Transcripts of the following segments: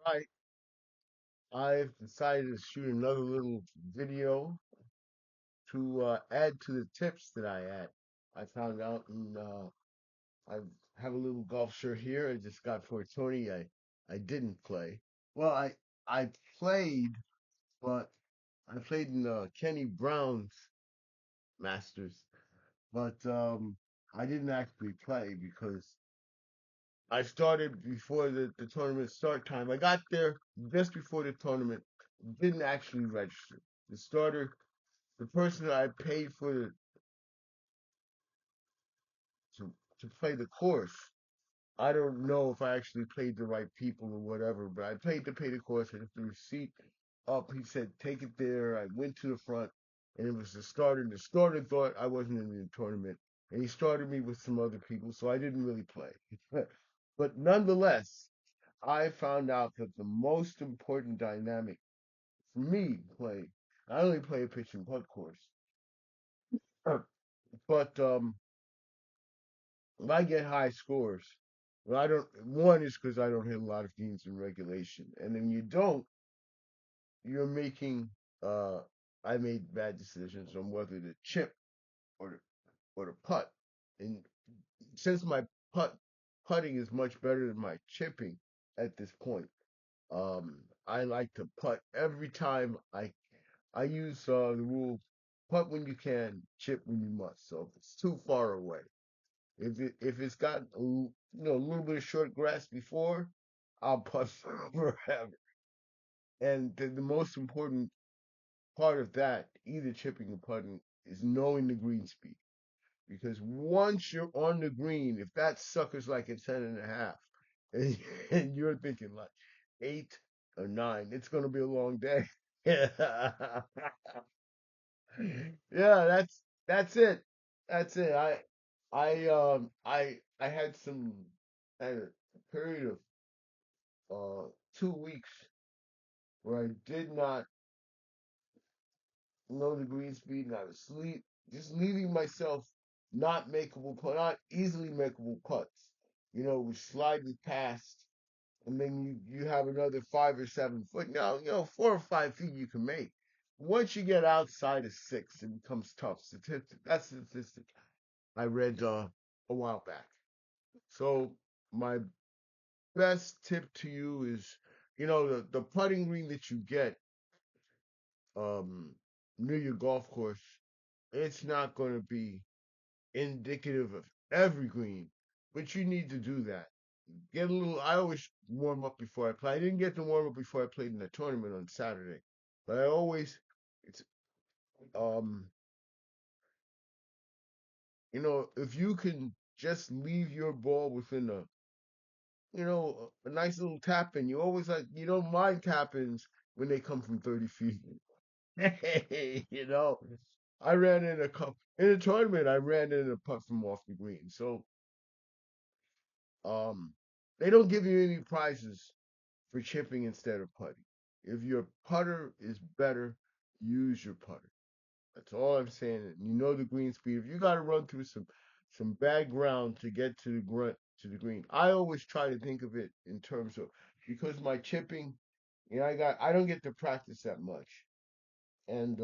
Right. I've decided to shoot another little video to add to the tips that I had. I found out, and I have a little golf shirt here. I just got for a Tony. I didn't play. Well, I played, but I played in Kenny Brown's Masters, but I didn't actually play because I started before the tournament start time. I got there just before the tournament, didn't actually register. The starter, the person that I paid for to to play the course, I don't know if I actually played the right people or whatever, but I paid to pay the course. I got the receipt up. He said, take it there. I went to the front, and it was the starter. The starter thought I wasn't in the tournament, and he started me with some other people, so I didn't really play. But nonetheless, I found out that the most important dynamic for me playing, I only play a pitch and putt course, but if I get high scores, well, I don't. One is because I don't hit a lot of greens in regulation, and then you don't. You're making. Uh, I made bad decisions on whether to chip or to putt, and since my putt putting is much better than my chipping at this point, I like to putt every time I use the rule putt when you can, chip when you must. So if it's too far away, if it's got a little bit of short grass before, I'll putt forever. And the most important part of that, either chipping or putting, is knowing the green speed. Because once you're on the green, if that sucker's like a 10.5, and, and you're thinking like 8 or 9, it's gonna be a long day. Yeah, yeah, that's it. That's it. I had had a period of 2 weeks where I did not know the green speed and I was sleep just leaving myself not makeable put not easily makeable putts. We slide it past, and then you have another 5 or 7 foot. No, 4 or 5 feet you can make. Once you get outside of 6, it becomes tough. That's the statistic I read a while back. So my best tip to you is, the putting green that you get um, near your golf course, it's not going to be indicative of every green, but you need to do that. Get a little. I always warm up before I play. I didn't get to warm up before I played in the tournament on Saturday, but I always, it's um, if you can just leave your ball within a nice little tap in. You always you don't mind tap ins when they come from 30 feet. Hey, I ran in a cup in a tournament. I ran in a putt from off the green. So um, they don't give you any prizes for chipping instead of putting. If your putter is better, use your putter. That's all I'm saying. And you know the green speed. If you got to run through some bad ground to get to the grunt to the green, I always try to think of it in terms of, because my chipping, I don't get to practice that much, and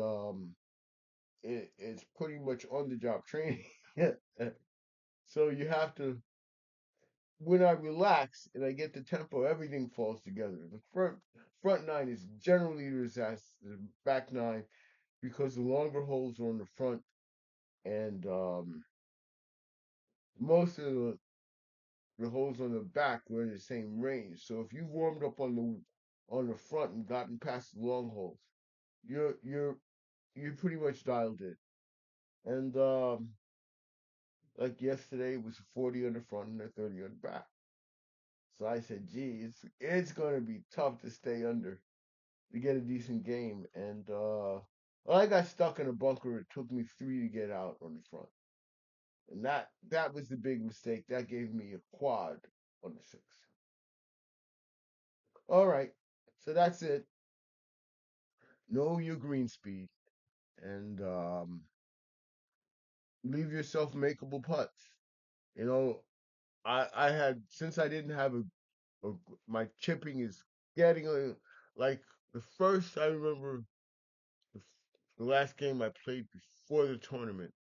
it's pretty much on the job training. So you have to, when I relax and I get the tempo, everything falls together. The front nine is generally a disaster. The back nine, because the longer holes are on the front, and most of the holes on the back are in the same range. So if you've warmed up on the front and gotten past the long holes, you're you're you're pretty much dialed in. And like yesterday, it was 40 on the front and a 30 on the back. So I said, gee, it's going to be tough to stay under to get a decent game. And well, I got stuck in a bunker. It took me 3 to get out on the front, and that was the big mistake. That gave me a quad on the 6. All right, so that's it. Know your green speed, and leave yourself makeable putts. I had, since I didn't have a my chipping is getting like the first I remember the, the last game I played before the tournament.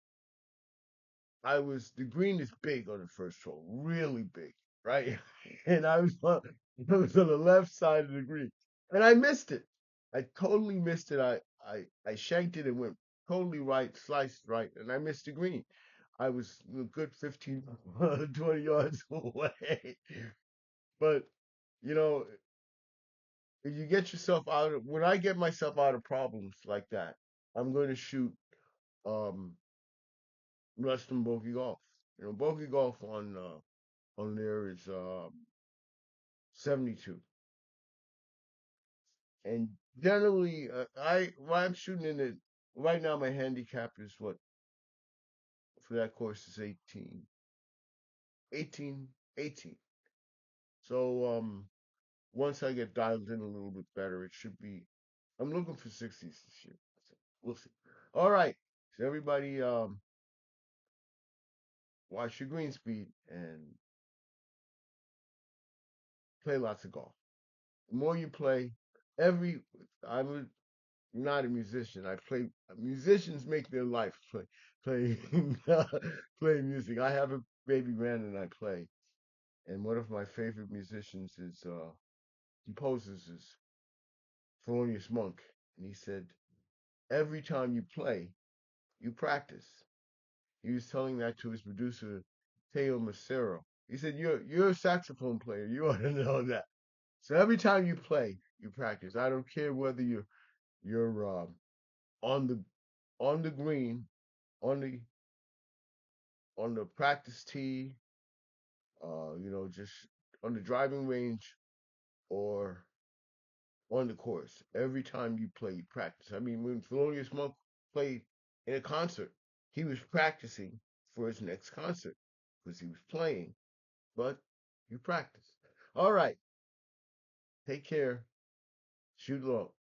The green is big on the first hole, really big, right? And I was on the left side of the green, and I missed it. I totally missed it. I shanked it and went totally right, sliced right, and I missed the green. I was a good 15, 20 yards away. But you know, if you get yourself out of when I get myself out of problems like that, I'm going to shoot um less than bogey golf. Bogey golf on there is 72, and generally when I'm shooting in it right now, my handicap is what for that course is 18, 18, 18. So once I get dialed in a little bit better, it should be. I'm looking for 60s this year. So we'll see. All right, so everybody, watch your green speed and play lots of golf. The more you play, every I'm not a musician. I play. Musicians make their life playing playing music. I have a baby band and I play. And one of my favorite musicians is composers is Thelonious Monk, and he said every time you play, you practice. He was telling that to his producer Teo Macero. He said you're a saxophone player. You ought to know that. So every time you play, you practice. I don't care whether you're on the on the green, on the practice tee, just on the driving range or on the course. Every time you play, you practice. I mean, when Thelonious Monk played in a concert, he was practicing for his next concert because he was playing, but you practice. All right, take care. Shoot low.